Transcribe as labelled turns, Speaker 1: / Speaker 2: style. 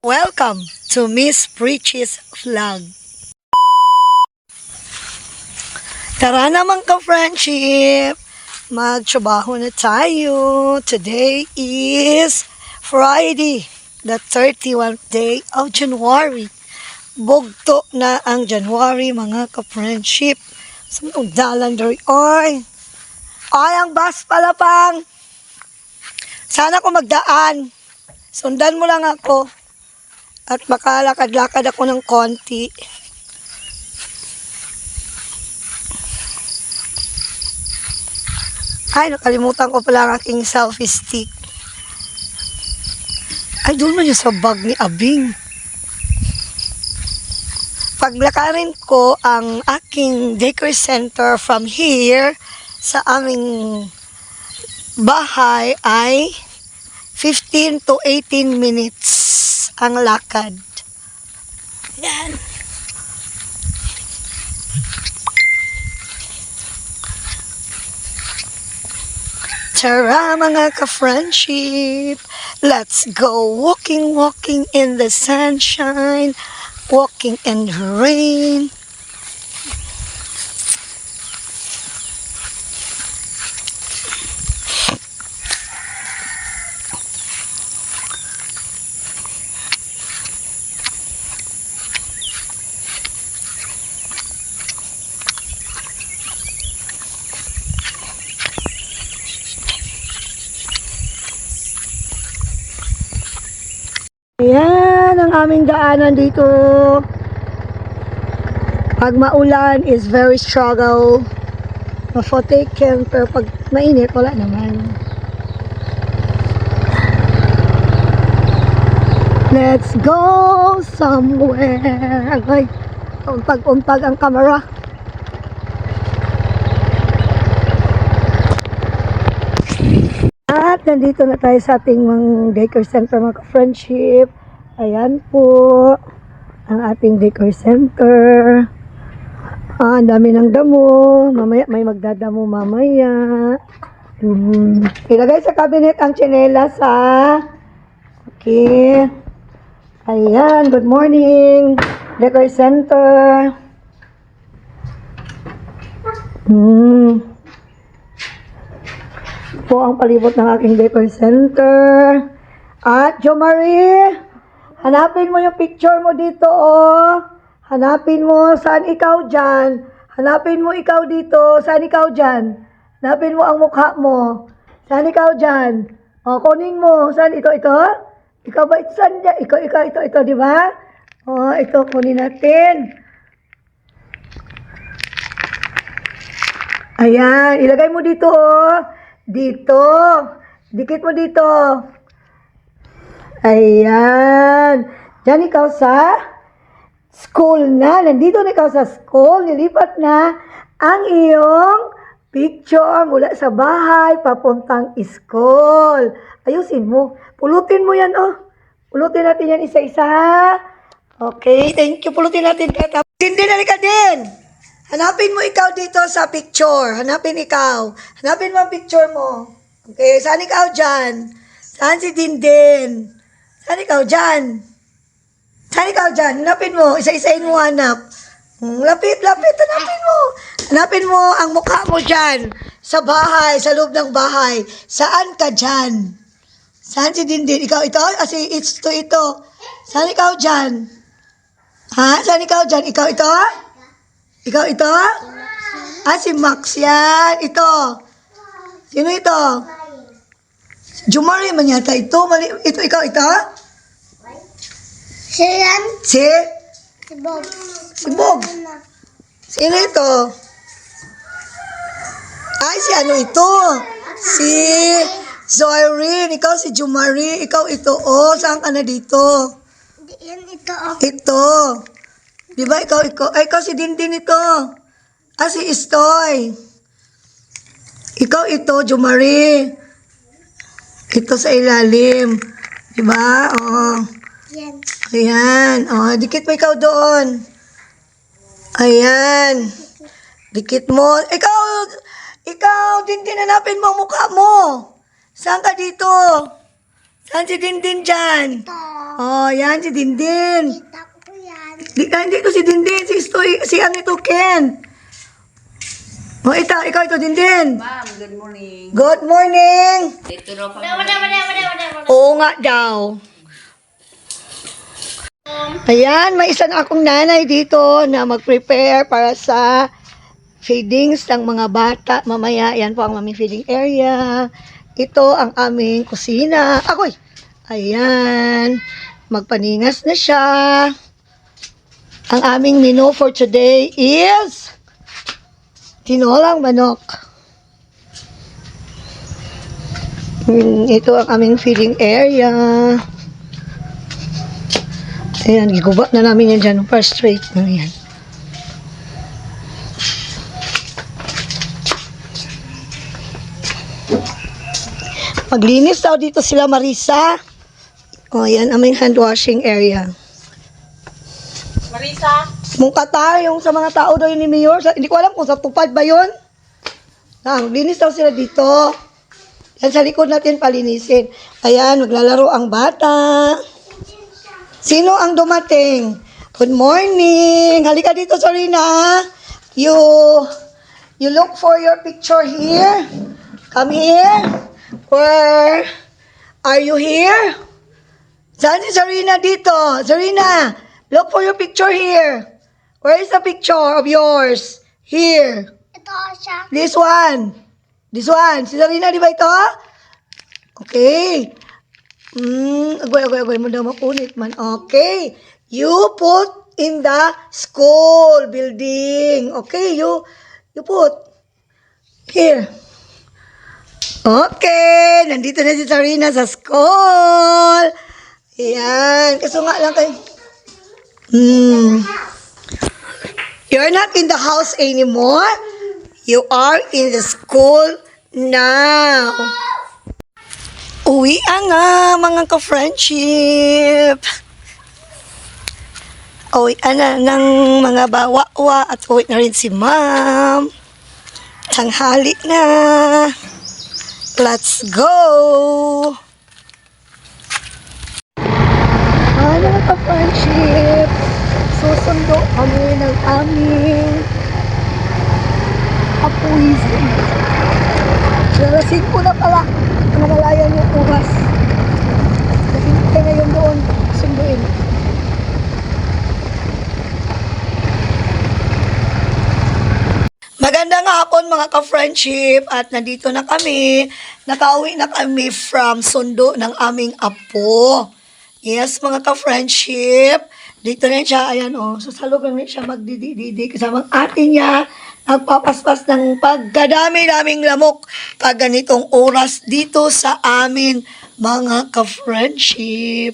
Speaker 1: Welcome to Miss Preach's Vlog. Tara naman ka-friendship, magtrabaho na tayo. Today is Friday, the 31st day of January. Bugto na ang January mga ka-friendship. Sunod dalan dari, oy. Ay, ang bus pala pang. Sana ko magdaan. Sundan mo lang ako. At makalakad-lakad ako ng konti. Ay, nakalimutan ko pala ang aking selfie stick. Ay, doon man yun sa bag ni Abing. Paglakarin ko ang aking daycare center from here sa aming bahay ay 15 to 18 minutes ang lakad. Yan. Tara mga ka-friendship, let's go walking in the sunshine, walking in the rain. Ayan ang aming daanan dito. Pag maulan is very struggle. Mafotaken, pero pag mainit, wala naman. Let's go somewhere. Ay, umpag-umpag ang camera. At nandito na tayo sa ating mga daycare center mga friendship. Ayan po ang ating daycare center. Ang dami ng damo. Mamaya may magdadamo mamaya. Ilagay sa cabinet ang tsinelas ha. Okay. Ayan, good morning daycare center. Po ang palibot ng aking daycare center. At Jo Marie, hanapin mo yung picture mo dito, oh. Hanapin mo, saan ikaw dyan? Hanapin mo ikaw dito, saan ikaw dyan? Hanapin mo ang mukha mo. Saan ikaw dyan? O, kunin mo. Saan ito? Ikaw ba ito? Saan dyan? Ito, di ba? O, ito, kunin natin. Ayan, ilagay mo dito, oh. Dito. Dikit mo dito. Ayan. Diyan ikaw sa school na. Nandito na ikaw sa school. Nilipat na ang iyong picture mula sa bahay papuntang school. Ayusin mo. Pulutin mo yan, oh. Pulutin natin yan isa-isa, ha? Okay, thank you. Pulutin natin. Hindi na ka din. Hanapin mo ikaw dito sa picture. Hanapin ikaw. Hanapin mo ang picture mo. Okay, saan ikaw dyan? Saan si Dindin? Saan ikaw dyan? Saan ikaw dyan? Hanapin mo. Isa-isain mo hanap. Lapit. Hanapin mo. Hanapin mo ang mukha mo dyan. Sa bahay, sa loob ng bahay. Saan ka dyan? Saan si Dindin? Ikaw ito? Kasi ito. Saan ikaw dyan? Ha? Saan ikaw dyan? Ikaw ito? Ikaw ito? Ah, si Max yan. Ito. Sino ito? Jo Marie man yata ito. Mali. Ito, ikaw ito?
Speaker 2: Si Yan.
Speaker 1: Si
Speaker 2: Bob.
Speaker 1: Si Bob. Sino ito? Ay, si ano ito? Si Zoirine. Ikaw si Jo Marie. Ikaw ito. Oh, saan ka na dito?
Speaker 2: Yan ito.
Speaker 1: Ito. Di ba ikaw? Ay, ikaw si Dindin ito. Ah, si Istoy. Ikaw ito, Jo Marie. Ito sa ilalim. Di ba? Oh.
Speaker 2: Yan.
Speaker 1: Ayan. Oh, dikit mo ikaw doon. Ayan. Dikit mo. Ikaw, Dindin, hanapin mo ang mukha mo. Saan ka dito? Saan si Dindin dyan?
Speaker 2: Ito.
Speaker 1: Oh, yan si Dindin.
Speaker 2: Kita ko po yan.
Speaker 1: Hindi ko si Dindin, si ano ito, Ken. Oh, ikaw ito, Dindin.
Speaker 3: Ma'am, good morning.
Speaker 1: Good morning.
Speaker 3: Dito daw kami.
Speaker 1: Oo nga daw. Ayan, may isang akong nanay dito na mag-prepare para sa feedings ng mga bata. Mamaya, yan po ang aming feeding area. Ito ang aming kusina. Agoy! Ayan. Magpaningas na siya. Ang aming menu for today is tinolang manok. Ito ang aming feeding area. Ayan, giguba na namin yan dyan. First straight na yan. Maglinis daw dito sila Marisa. O, yan aming hand washing area.
Speaker 3: Marisa?
Speaker 1: Mungkata yung sa mga tao daw yun ni Mayor. Hindi ko alam kung sa tupad ba yun. Maglinis daw sila dito. Yan sa likod natin palinisin. Ayan, maglalaro ang bata. Sino ang dumating? Good morning. Halika dito, Sarina. You look for your picture here. Come here. Where are you here? Saan si Sarina dito? Sarina, look for your picture here. Where is the picture of yours? Here.
Speaker 2: Ito siya.
Speaker 1: This one. This one. Si Sarina, di ba ito? Okay. Agoy mo daw mapunit man. Okay. You put in the school building. Okay, you put. Here. Okay. Nandito na si Sarina sa school. Ayan. Kaso nga lang kayo. You're not in the house anymore. You are in the school now. Uwi nga, mga ka-friendship. Uwi na ng mga bawa-wa at uwi na rin si ma'am. Tanghali na. Let's go! Mga ka-friendship, susundo kami ng aming apuisip. Lalasin ko na pala. Namalayan yung oras. Kasi tayo ngayon doon. Sunduin. Magandang hapon mga ka-friendship. At nandito na kami. Nakauwi na kami from sundo ng aming apo. Yes mga ka-friendship. Dito na siya. Ayan o. Sasalog lang siya magdididi. Kasamang ate niya. Nagpapaspas ng pagkadami-daming lamok pag ganitong oras dito sa amin mga ka-friendship.